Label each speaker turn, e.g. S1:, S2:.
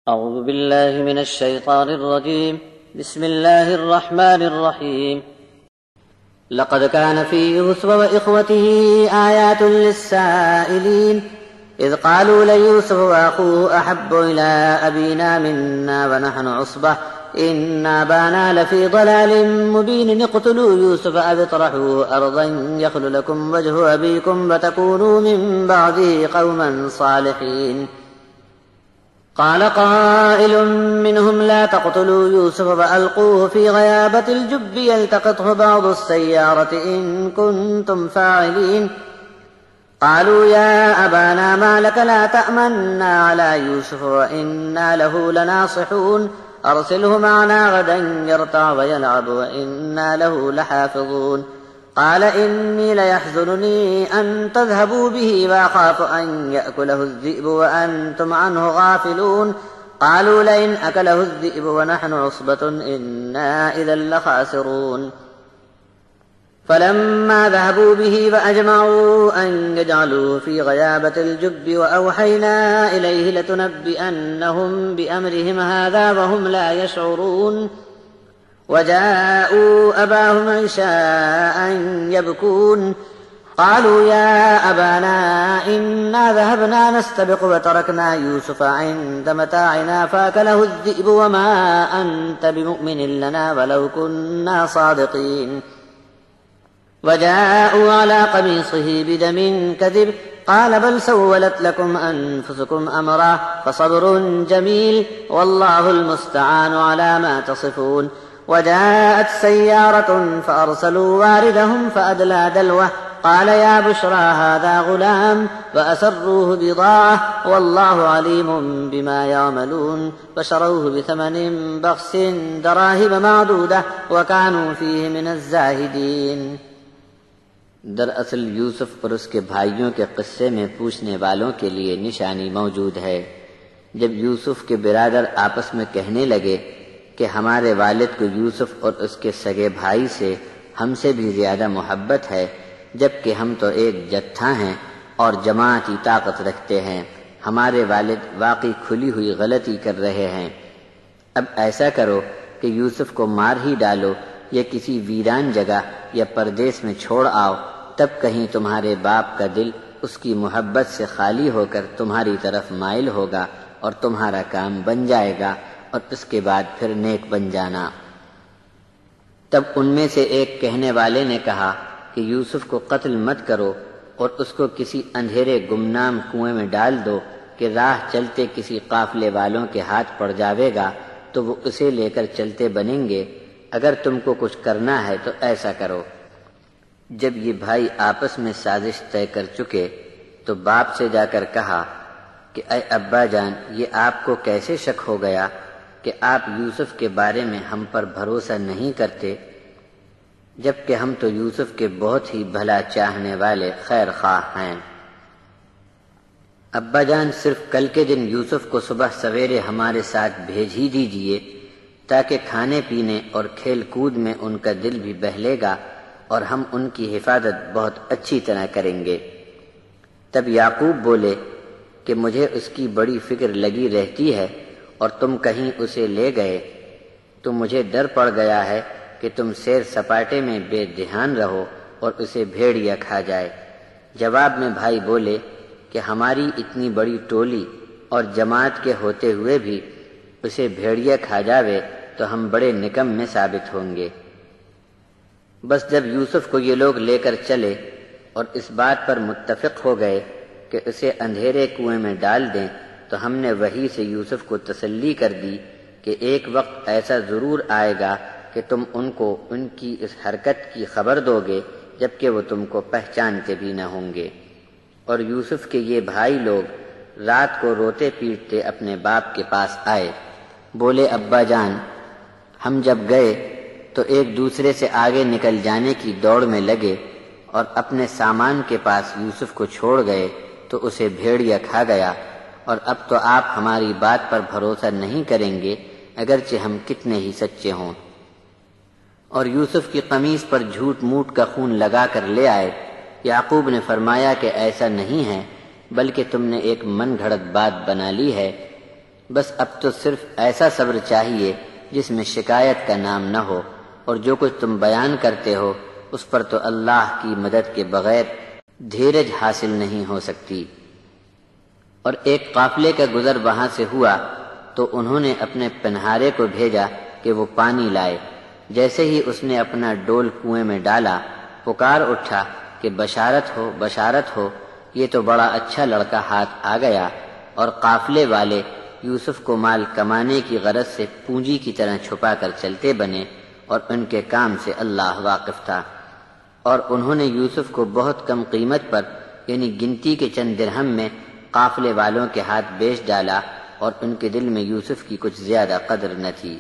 S1: أعوذ بالله من الشيطان الرجيم. بسم الله الرحمن الرحيم. لقد كان في يوسف وإخوته آيات للسائلين إذ قالوا ليوسف وأخوه أحب إلى أبينا منا ونحن عصبة إن أبانا لفي ضلال مبين اقتلوا يوسف أو اطرحوه أرضا يخل لكم وجه أبيكم وتكونوا من بعده قوما صالحين. قال قائل منهم لا تقتلوا يوسف وألقوه في غيابة الجب يلتقطه بعض السيارة إن كنتم فاعلين. قالوا يا أبانا ما لك لا تأمنا على يوسف وإنا له لناصحون أرسله معنا غدا يرتع ويلعب وإنا له لحافظون. قال إني ليحزنني أن تذهبوا به وأخاف أن يأكله الذئب وأنتم عنه غافلون. قالوا لئن أكله الذئب ونحن عصبة إنا إذا لخاسرون. فلما ذهبوا به فأجمعوا أن يجعلوه في غيابة الجب وأوحينا إليه لتنبئنهم بأمرهم هذا وهم لا يشعرون. وجاءوا أباهم عشاء يبكون. قالوا يا أبانا إنا ذهبنا نستبق وتركنا يوسف عند متاعنا فأكله الذئب وما أنت بمؤمن لنا ولو كنا صادقين. وجاءوا على قميصه بدم كذب قال بل سولت لكم أنفسكم أمرا فصبر جميل والله المستعان على ما تصفون. وجاءت سيارة فأرسلوا واردهم فأدلى دلوه قال يا بشرى هذا غلام فأسروه بضاعة والله عليم بما يعملون. فشروه بثمن بخس دراهم معدودة وكانوا فيه من الزاهدين.
S2: دراصل یوسف اور اس کے بھائیوں کے قصے میں پوچھنے والوں کے لیے نشانی موجود ہے۔ جب یوسف کے برادر آپس میں کہنے لگے کہ ہمارے والد کو یوسف اور اس کے سگے بھائی سے ہم سے بھی زیادہ محبت ہے جبکہ ہم تو ایک جتھا ہیں اور جماعتی طاقت رکھتے ہیں، ہمارے والد واقعی کھلی ہوئی غلطی کر رہے ہیں۔ اب ایسا کرو کہ یوسف کو مار ہی ڈالو یا کسی ویران جگہ یا پردیس میں چھوڑ آؤ، تب کہیں تمہارے باپ کا دل اس کی محبت سے خالی ہو کر تمہاری طرف مائل ہوگا اور تمہارا کام بن جائے گا اور اس کے بعد پھر نیک بن جانا۔ تب ان میں سے ایک کہنے والے نے کہا کہ یوسف کو قتل مت کرو اور اس کو کسی اندھیرے گمنام کنویں میں ڈال دو کہ راہ چلتے کسی قافلے والوں کے ہاتھ پڑ جاوے گا تو وہ اسے لے کر چلتے بنیں گے۔ اگر تم کو کچھ کرنا ہے تو ایسا کرو۔ جب یہ بھائی آپس میں سازش طے کر چکے تو باپ سے جا کر کہا کہ اے ابا جان، یہ آپ کو کیسے شک ہو گیا کہ آپ یوسف کے بارے میں ہم پر بھروسہ نہیں کرتے، جبکہ ہم تو یوسف کے بہت ہی بھلا چاہنے والے خیر خواہ ہیں۔ ابا جان، صرف کل کے دن یوسف کو صبح سویرے ہمارے ساتھ بھیج ہی دیجئے تاکہ کھانے پینے اور کھیل کود میں ان کا دل بھی بہلے گا اور ہم ان کی حفاظت بہت اچھی طرح کریں گے۔ تب یعقوب بولے کہ مجھے اس کی بڑی فکر لگی رہتی ہے اور تم کہیں اسے لے گئے تو مجھے ڈر پڑ گیا ہے کہ تم سیر سپاٹے میں بے دھیان رہو اور اسے بھیڑیا کھا جائے۔ جواب میں بھائی بولے کہ ہماری اتنی بڑی ٹولی اور جماعت کے ہوتے ہوئے بھی اسے بھیڑیا کھا جاوے تو ہم بڑے نکم میں ثابت ہوں گے۔ بس جب یوسف کو یہ لوگ لے کر چلے اور اس بات پر متفق ہو گئے کہ اسے اندھیرے کنویں میں ڈال دیں تو ہم نے وحی سے یوسف کو تسلی کر دی کہ ایک وقت ایسا ضرور آئے گا کہ تم ان کو ان کی اس حرکت کی خبر دو گے جبکہ وہ تم کو پہچانتے بھی نہ ہوں گے۔ اور یوسف کے یہ بھائی لوگ رات کو روتے پیٹتے اپنے باپ کے پاس آئے، بولے ابا جان، ہم جب گئے تو ایک دوسرے سے آگے نکل جانے کی دوڑ میں لگے اور اپنے سامان کے پاس یوسف کو چھوڑ گئے تو اسے بھیڑیا کھا گیا، اور اب تو آپ ہماری بات پر بھروسہ نہیں کریں گے اگرچہ ہم کتنے ہی سچے ہوں۔ اور یوسف کی قمیص پر جھوٹ موٹ کا خون لگا کر لے آئے۔ یعقوب نے فرمایا کہ ایسا نہیں ہے بلکہ تم نے ایک من گھڑت بات بنا لی ہے بس اب تو صرف ایسا صبر چاہیے جس میں شکایت کا نام نہ ہو، اور جو کچھ تم بیان کرتے ہو اس پر تو اللہ کی مدد کے بغیر دھیرج حاصل نہیں ہو سکتی۔ اور ایک قافلے کا گزر وہاں سے ہوا تو انہوں نے اپنے پنہارے کو بھیجا کہ وہ پانی لائے۔ جیسے ہی اس نے اپنا ڈول کنویں میں ڈالا، پکار اٹھا کہ بشارت ہو بشارت ہو، یہ تو بڑا اچھا لڑکا ہاتھ آ گیا۔ اور قافلے والے یوسف کو مال کمانے کی غرض سے پونجی کی طرح چھپا کر چلتے بنے، اور ان کے کام سے اللہ واقف تھا۔ اور انہوں نے یوسف کو بہت کم قیمت پر، یعنی گنتی کے چند درہم میں، قافلے والوں کے ہاتھ بیچ ڈالا، اور ان کے دل میں یوسف کی کچھ زیادہ قدر نہ تھی۔